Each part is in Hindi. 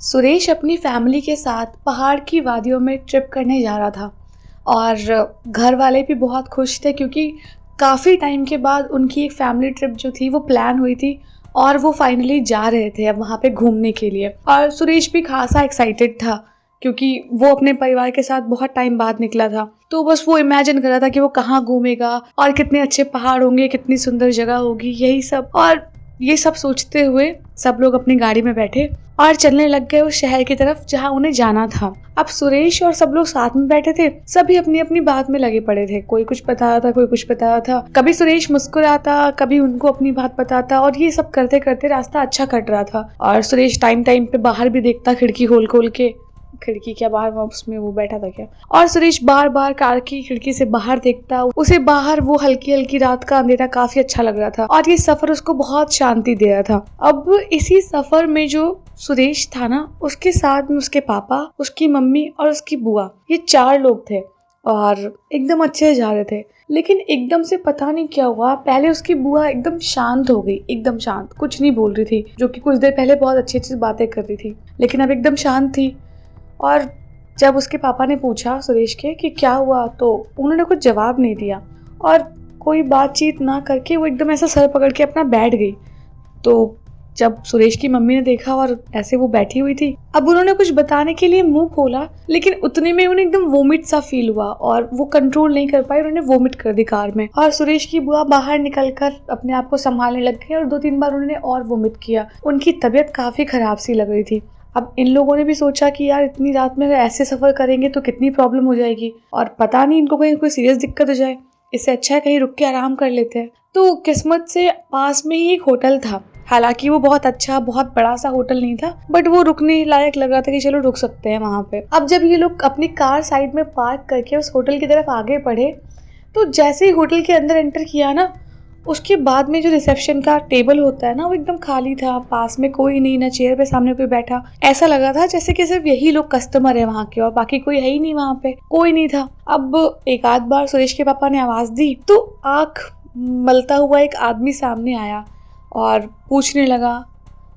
सुरेश अपनी फैमिली के साथ पहाड़ की वादियों में ट्रिप करने जा रहा था और घर वाले भी बहुत खुश थे क्योंकि काफ़ी टाइम के बाद उनकी एक फैमिली ट्रिप जो थी वो प्लान हुई थी और वो फाइनली जा रहे थे अब वहाँ पे घूमने के लिए। और सुरेश भी खासा एक्साइटेड था क्योंकि वो अपने परिवार के साथ बहुत टाइम बाद निकला था, तो बस वो इमेजिन कर रहा था कि वो कहाँ घूमेगा और कितने अच्छे पहाड़ होंगे, कितनी सुंदर जगह होगी, यही सब। और ये सब सोचते हुए सब लोग अपनी गाड़ी में बैठे और चलने लग गए उस शहर की तरफ जहाँ उन्हें जाना था। अब सुरेश और सब लोग साथ में बैठे थे, सभी अपनी अपनी बात में लगे पड़े थे। कोई कुछ बता रहा था, कोई कुछ बता रहा था। कभी सुरेश मुस्कुराता, कभी उनको अपनी बात बताता और ये सब करते करते रास्ता अच्छा कट रहा था। और सुरेश टाइम टाइम पे बाहर भी देखता, खिड़की खोल खोल के। खिड़की क्या बाहर उसमें वो बैठा था क्या। और सुरेश बार बार कार की खिड़की से बाहर देखता। उसे बाहर वो हल्की हल्की रात का अंधेरा काफी अच्छा लग रहा था और ये सफर उसको बहुत शांति दे रहा था। अब इसी सफर में जो सुरेश था ना, उसके साथ में उसके पापा, उसकी मम्मी और उसकी बुआ, ये 4 लोग थे और एकदम अच्छे से जा रहे थे। लेकिन एकदम से पता नहीं क्या हुआ, पहले उसकी बुआ एकदम शांत हो गई, एकदम शांत, कुछ नहीं बोल रही थी, जो कि कुछ देर पहले बहुत अच्छी अच्छी बातें कर रही थी, लेकिन अब एकदम शांत थी। और जब उसके पापा ने पूछा सुरेश के कि क्या हुआ, तो उन्होंने कुछ जवाब नहीं दिया और कोई बातचीत ना करके वो एकदम ऐसा सर पकड़ के अपना बैठ गई। तो जब सुरेश की मम्मी ने देखा और ऐसे वो बैठी हुई थी, अब उन्होंने कुछ बताने के लिए मुंह खोला, लेकिन उतने में उन्हें एकदम वोमिट सा फील हुआ और वो कंट्रोल नहीं कर पाई, उन्होंने वोमिट कर दी कार में। और सुरेश की बुआ बाहर निकलकर अपने आप को संभालने लग गई और 2-3 बार उन्होंने और वोमिट किया। उनकी तबीयत काफी खराब सी लग रही थी। अब इन लोगों ने भी सोचा कि यार इतनी रात में अगर ऐसे सफर करेंगे तो कितनी प्रॉब्लम हो जाएगी और पता नहीं इनको कहीं कोई सीरियस दिक्कत हो जाए, इससे अच्छा है कहीं रुक के आराम कर लेते हैं। तो किस्मत से पास में ही एक होटल था। हालांकि वो बहुत अच्छा, बहुत बड़ा सा होटल नहीं था, बट वो रुकने लायक लग रहा था कि चलो रुक सकते हैं वहाँ पे। अब जब ये लोग अपनी कार साइड में पार्क करके उस होटल की तरफ आगे बढ़े, तो जैसे ही होटल के अंदर एंटर किया ना, उसके बाद में जो रिसेप्शन का टेबल होता है ना, वो एकदम खाली था। पास में कोई नहीं, ना चेयर पे सामने कोई बैठा। ऐसा लगा था जैसे कि सिर्फ यही लोग कस्टमर है वहाँ के और बाकी कोई है ही नहीं, वहाँ पे कोई नहीं था। अब एक आध बार सुरेश के पापा ने आवाज दी तो आंख मलता हुआ एक आदमी सामने आया और पूछने लगा,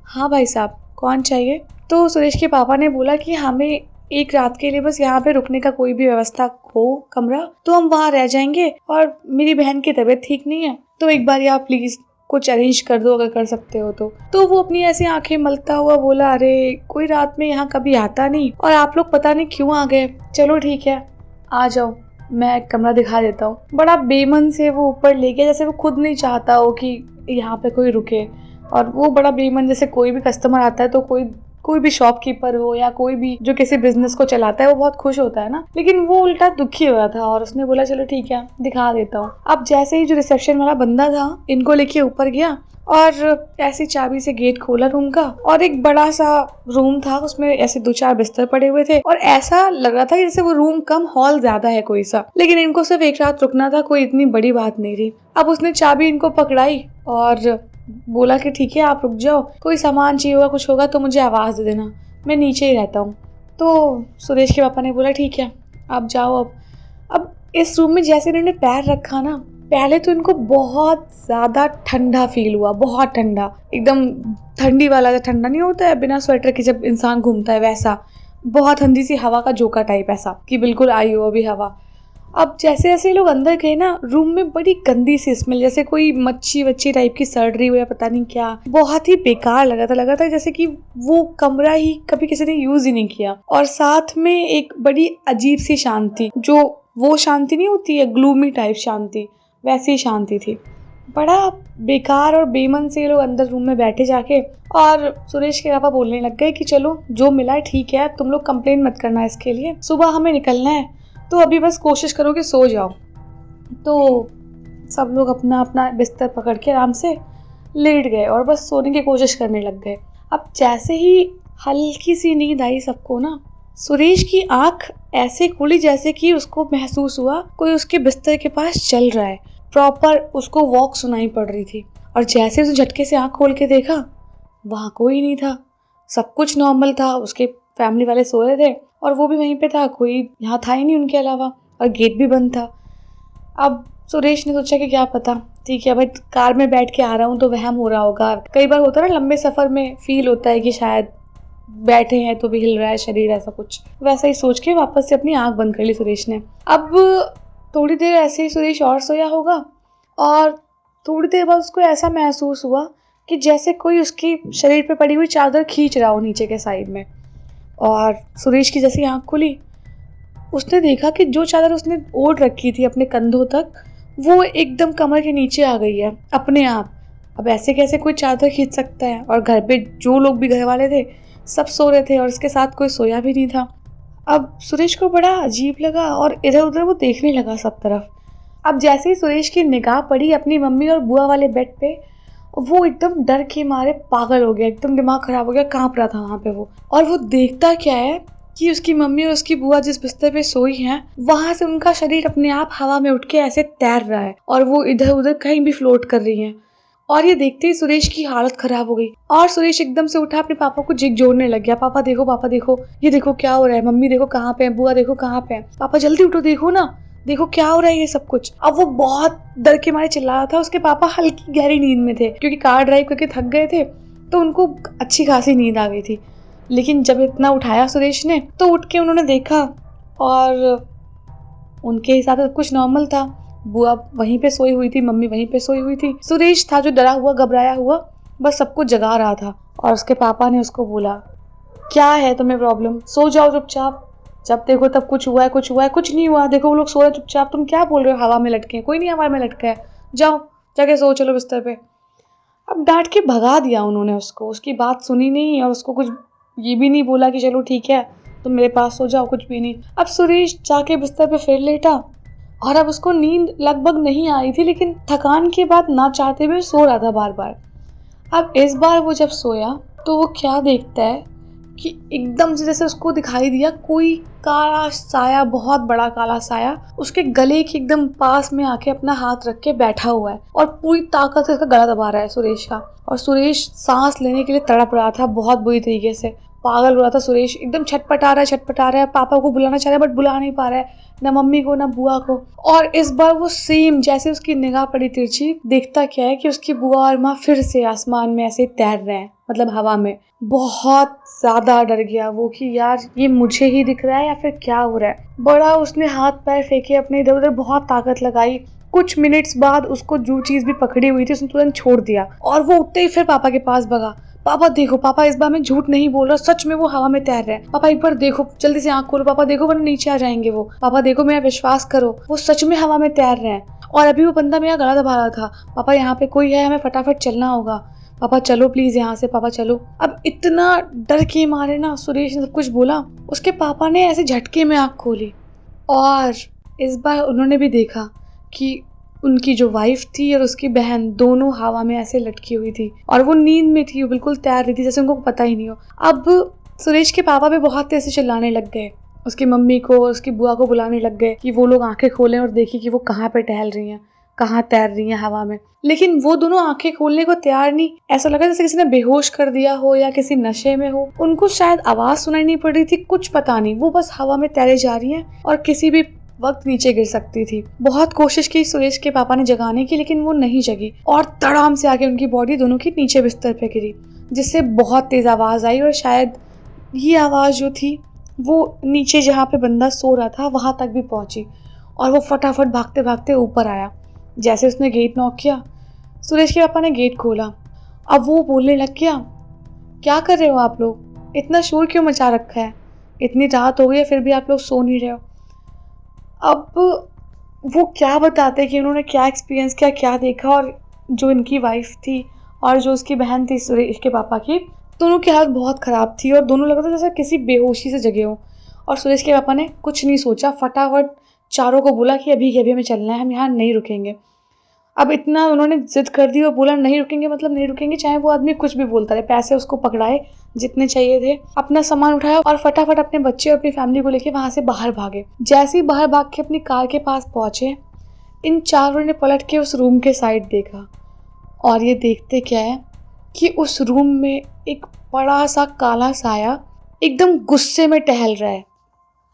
हाँ भाई साहब, कौन चाहिए? तो सुरेश के पापा ने बोला कि हमें एक रात के लिए बस यहाँ पे रुकने का कोई भी व्यवस्था हो, कमरा, तो हम वहाँ रह जाएंगे और मेरी बहन की तबीयत ठीक नहीं है, तो एक बार आप प्लीज कुछ अरेंज कर दो अगर कर सकते हो तो वो अपनी ऐसी आंखें मलता हुआ बोला, अरे कोई रात में यहाँ कभी आता नहीं और आप लोग पता नहीं क्यों आ गए, चलो ठीक है आ जाओ, मैं कमरा दिखा देता हूँ। बड़ा बेमन से वो ऊपर ले गया, जैसे वो खुद नहीं चाहता हो कि यहाँ पे कोई रुके। और वो बड़ा बेमन, जैसे कोई भी कस्टमर आता है तो कोई भी शॉपकीपर हो या कोई भी जो किसी बिजनेस को चलाता है वो बहुत खुश होता है ना, लेकिन वो उल्टा दुखी हुआ था और उसने बोला चलो ठीक है दिखा देता हूँ। अब जैसे ही जो रिसेप्शन वाला बंदा था इनको लेके ऊपर गया और ऐसी चाबी से गेट खोला रूम का और एक बड़ा सा रूम था, उसमें ऐसे 2-4 बिस्तर पड़े हुए थे और ऐसा लग रहा था जैसे वो रूम कम हॉल ज्यादा है कोई सा, लेकिन इनको सिर्फ एक रात रुकना था, कोई इतनी बड़ी बात नहीं थी। अब उसने चाबी इनको पकड़ाई और बोला कि ठीक है आप रुक जाओ, कोई सामान चाहिए होगा, कुछ होगा तो मुझे आवाज़ दे देना, मैं नीचे ही रहता हूँ। तो सुरेश के पापा ने बोला ठीक है आप जाओ। अब इस रूम में जैसे इन्होंने पैर रखा ना, पहले तो इनको बहुत ज़्यादा ठंडा फील हुआ, बहुत ठंडा, एकदम ठंडी वाला ठंडा नहीं होता है बिना स्वेटर के जब इंसान घूमता है, वैसा बहुत ठंडी सी हवा का झोंका टाइप, ऐसा कि बिल्कुल आई हो अभी हवा। अब जैसे जैसे लोग अंदर गए ना, रूम में बड़ी गंदी सी स्मेल, जैसे कोई मच्छी वच्छी टाइप की सड़ रही हो या पता नहीं क्या, बहुत ही बेकार लगा था जैसे कि वो कमरा ही कभी किसी ने यूज ही नहीं किया। और साथ में एक बड़ी अजीब सी शांति, जो वो शांति नहीं होती है ग्लूमी टाइप शांति, वैसी शांति थी। बड़ा बेकार और बेमन से लोग अंदर रूम में बैठे जाके, और सुरेश के पापा बोलने लग गए कि चलो जो मिला ठीक है, तुम लोग कंप्लेन मत करना इसके लिए, सुबह हमें निकलना है तो अभी बस कोशिश करो कि सो जाओ। तो सब लोग अपना अपना बिस्तर पकड़ के आराम से लेट गए और बस सोने की कोशिश करने लग गए। अब जैसे ही हल्की सी नींद आई सबको ना, सुरेश की आंख ऐसे खुली जैसे कि उसको महसूस हुआ कोई उसके बिस्तर के पास चल रहा है, प्रॉपर उसको वॉक सुनाई पड़ रही थी। और जैसे उसने झटके से आंख खोल के देखा, वहाँ कोई नहीं था, सब कुछ नॉर्मल था, उसके फैमिली वाले सोए थे और वो भी वहीं पे था, कोई यहाँ था ही नहीं उनके अलावा, और गेट भी बंद था। अब सुरेश ने सोचा कि क्या पता, ठीक है भाई कार में बैठ के आ रहा हूँ तो वहम हो रहा होगा, कई बार होता है ना लंबे सफ़र में फील होता है कि शायद बैठे हैं तो भी हिल रहा है शरीर, ऐसा कुछ वैसा ही सोच के वापस से अपनी आंख बंद कर ली सुरेश ने। अब थोड़ी देर ऐसे ही सुरेश और सोया होगा और थोड़ी देर बाद उसको ऐसा महसूस हुआ कि जैसे कोई उसकी शरीर पे पड़ी हुई चादर खींच रहा हो नीचे के साइड में। और सुरेश की जैसी आंख खुली, उसने देखा कि जो चादर उसने ओढ़ रखी थी अपने कंधों तक, वो एकदम कमर के नीचे आ गई है अपने आप। अब ऐसे कैसे कोई चादर खींच सकता है? और घर पे जो लोग भी घर वाले थे सब सो रहे थे और उसके साथ कोई सोया भी नहीं था। अब सुरेश को बड़ा अजीब लगा और इधर उधर वो देखने लगा सब तरफ। अब जैसे ही सुरेश की निगाह पड़ी अपनी मम्मी और बुआ वाले बेड पे, वो एकदम डर के मारे पागल हो गया, एकदम दिमाग खराब हो गया, कांप रहा था वहाँ पे वो। और वो देखता क्या है कि उसकी मम्मी और उसकी बुआ जिस बिस्तर पे सोई हैं, वहाँ से उनका शरीर अपने आप हवा में उठ के ऐसे तैर रहा है और वो इधर उधर कहीं भी फ्लोट कर रही हैं। और ये देखते ही सुरेश की हालत खराब हो गई और सुरेश एकदम से उठा, अपने पापा को झिकझोरने लग गया। पापा देखो, ये देखो क्या हो रहा है, मम्मी देखो कहाँ पे है, बुआ देखो कहाँ पे है, पापा जल्दी उठो, देखो ना, देखो क्या हो रहा है ये सब कुछ। अब वो बहुत डर के मारे चिल्ला रहा था। उसके पापा हल्की गहरी नींद में थे क्योंकि कार ड्राइव करके थक गए थे, तो उनको अच्छी खासी नींद आ गई थी। लेकिन जब इतना उठाया सुरेश ने तो उठ के उन्होंने देखा और उनके हिसाब से कुछ नॉर्मल था। बुआ वहीं पे सोई हुई थी, मम्मी वहीं पे सोई हुई थी। सुरेश था जो डरा हुआ घबराया हुआ, बस सबको जगा रहा था। और उसके पापा ने उसको बोला, क्या है तुम्हें प्रॉब्लम, सो जाओ चुपचाप, जब देखो तब कुछ हुआ है, कुछ नहीं हुआ, देखो वो लोग सो रहे चुपचाप, तुम क्या बोल रहे हो, हवा में लटके हैं, कोई नहीं हवा में लटका है, जाओ जाके सो चलो बिस्तर पे। अब डांट के भगा दिया उन्होंने उसको, उसकी बात सुनी नहीं और उसको कुछ ये भी नहीं बोला कि चलो ठीक है तुम मेरे पास सो जाओ, कुछ भी नहीं। अब सुरेश जाके बिस्तर पे फिर लेटा और अब उसको नींद लगभग नहीं आई थी, लेकिन थकान के बाद ना चाहते हुए सो रहा था बार बार। अब इस बार वो जब सोया तो वो क्या देखता है कि एकदम से जैसे उसको दिखाई दिया कोई काला साया, बहुत बड़ा काला साया उसके गले के एकदम पास में आके अपना हाथ रख के बैठा हुआ है और पूरी ताकत से उसका गला दबा रहा है सुरेश का। और सुरेश सांस लेने के लिए तड़प रहा था, बहुत बुरी तरीके से पागल हो रहा था सुरेश, एकदम छटपटा रहा है, पापा को बुलाना चाह रहा है बट बुला नहीं पा रहा है, ना मम्मी को ना बुआ को। और इस बार वो सेम जैसे उसकी निगाह पड़ी तिरछी, देखता क्या है कि उसकी बुआ और माँ फिर से आसमान में ऐसे तैर रहे हैं, मतलब हवा में। बहुत ज्यादा डर गया वो कि यार ये मुझे ही दिख रहा है या फिर क्या हो रहा है। बड़ा उसने हाथ पैर फेंके अपने इधर उधर, बहुत ताकत लगाई। कुछ मिनट्स बाद उसको जो चीज भी पकड़ी हुई थी उसने तुरंत छोड़ दिया और वो उठते ही फिर पापा के पास भगा। पापा देखो, पापा इस बार मैं झूठ नहीं बोल रहा, सच में वो हवा में तैर रहे हैं, पापा एक बार देखो, जल्दी से आंख खोलो, पापा देखो वरना नीचे आ जाएंगे वो, पापा देखो मेरा विश्वास करो, वो सच में हवा में तैर रहे हैं और अभी वो बंदा मेरा गला दबा रहा था, पापा यहाँ पे कोई है, हमें फटाफट चलना होगा, पापा चलो प्लीज यहाँ से, पापा चलो। अब इतना डर के मारे ना सुरेश ने सब कुछ बोला, उसके पापा ने ऐसे झटके में आंख खोली और इस बार उन्होंने भी देखा कि उनकी जो वाइफ थी और उसकी बहन दोनों हवा में ऐसे लटकी हुई थी और वो नींद में थी, वो बिल्कुल तैर रही थी जैसे उनको पता ही नहीं हो। अब सुरेश के पापा भी बहुत तेज से चिल्लाने लग गए, उसकी मम्मी को और उसकी बुआ को बुलाने लग गए कि वो लोग आंखें खोलें और देखें कि वो कहाँ पे टहल रही हैं, कहाँ तैर रही हैं हवा में। लेकिन वो दोनों आंखें खोलने को तैयार नहीं, ऐसा लगा जैसे किसी ने बेहोश कर दिया हो या किसी नशे में हो। उनको शायद आवाज सुनाई नहीं पड़ रही थी, कुछ पता नहीं, वो बस हवा में तैरे जा रही हैं और किसी भी वक्त नीचे गिर सकती थी। बहुत कोशिश की सुरेश के पापा ने जगाने की, लेकिन वो नहीं जगी और धड़ाम से आके उनकी बॉडी दोनों की नीचे बिस्तर पे गिरी, जिससे बहुत तेज आवाज आई और शायद ये आवाज जो थी वो नीचे जहाँ पे बंदा सो रहा था वहां तक भी पहुंची और वो फटाफट भागते भागते ऊपर आया। जैसे उसने गेट नॉक किया, सुरेश के पापा ने गेट खोला। अब वो बोलने लग गया, क्या कर रहे हो आप लोग, इतना शोर क्यों मचा रखा है, इतनी रात हो गई है फिर भी आप लोग सो नहीं रहे हो। अब वो क्या बताते कि उन्होंने क्या एक्सपीरियंस किया, क्या देखा। और जो इनकी वाइफ थी और जो उसकी बहन थी सुरेश के पापा की, दोनों की हालत बहुत ख़राब थी और दोनों लग रहा था जैसे किसी बेहोशी से जगे हो। और सुरेश के पापा ने कुछ नहीं सोचा, फटाफट चारों को बोला कि अभी के अभी हमें चलना है, हम यहाँ नहीं रुकेंगे। अब इतना उन्होंने जिद कर दी और बोला नहीं रुकेंगे मतलब नहीं रुकेंगे, चाहे वो आदमी कुछ भी बोलता रहे। पैसे उसको पकड़ाए जितने चाहिए थे, अपना सामान उठाया और फटाफट अपने बच्चे और अपनी फैमिली को लेके वहां से बाहर भागे। जैसे ही बाहर भाग के अपनी कार के पास पहुंचे, इन चारों ने पलट के उस रूम के साइड देखा और ये देखते क्या है कि उस रूम में एक बड़ा सा काला साया एकदम गुस्से में टहल रहा है।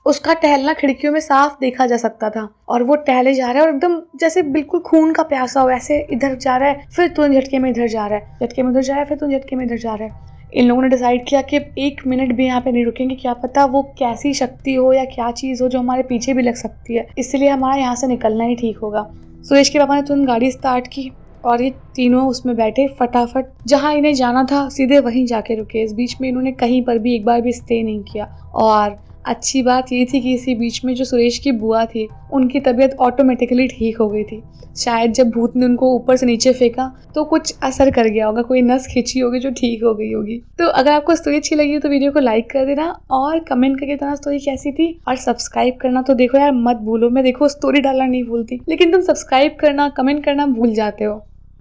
उसका टहलना खिड़कियों में साफ देखा जा सकता था और वो टहले जा रहा है और एकदम जैसे बिल्कुल खून का प्यासा हो, ऐसे इधर जा रहा है फिर तुरंत झटके में इधर जा रहा है, झटके में उधर जा रहा है फिर तुरंत झटके में इधर जा रहा है। इन लोगों ने डिसाइड किया कि अब 1 मिनट भी यहाँ पे नहीं रुकेंगे, क्या पता वो कैसी शक्ति हो या क्या चीज़ हो जो हमारे पीछे भी लग सकती है, इसलिए हमारा यहाँ से निकलना ही ठीक होगा। सुरेश के पापा ने तुरंत गाड़ी स्टार्ट की और ये तीनों उसमें बैठे, फटाफट जहाँ इन्हें जाना था सीधे वहीं जाके रुके। इस बीच में इन्होंने कहीं पर भी एक बार भी स्टे नहीं किया। और अच्छी बात ये थी कि इसी बीच में जो सुरेश की बुआ थी उनकी तबीयत ऑटोमेटिकली ठीक हो गई थी। शायद जब भूत ने उनको ऊपर से नीचे फेंका तो कुछ असर कर गया होगा, कोई नस खींची होगी जो ठीक हो गई होगी। तो अगर आपको स्टोरी अच्छी लगी हो तो वीडियो को लाइक कर देना और कमेंट करके बताना स्टोरी कैसी थी, और सब्सक्राइब करना तो देखो यार मत भूलो। मैं देखो स्टोरी डालना नहीं भूलती, लेकिन तुम सब्सक्राइब करना, कमेंट करना भूल जाते हो।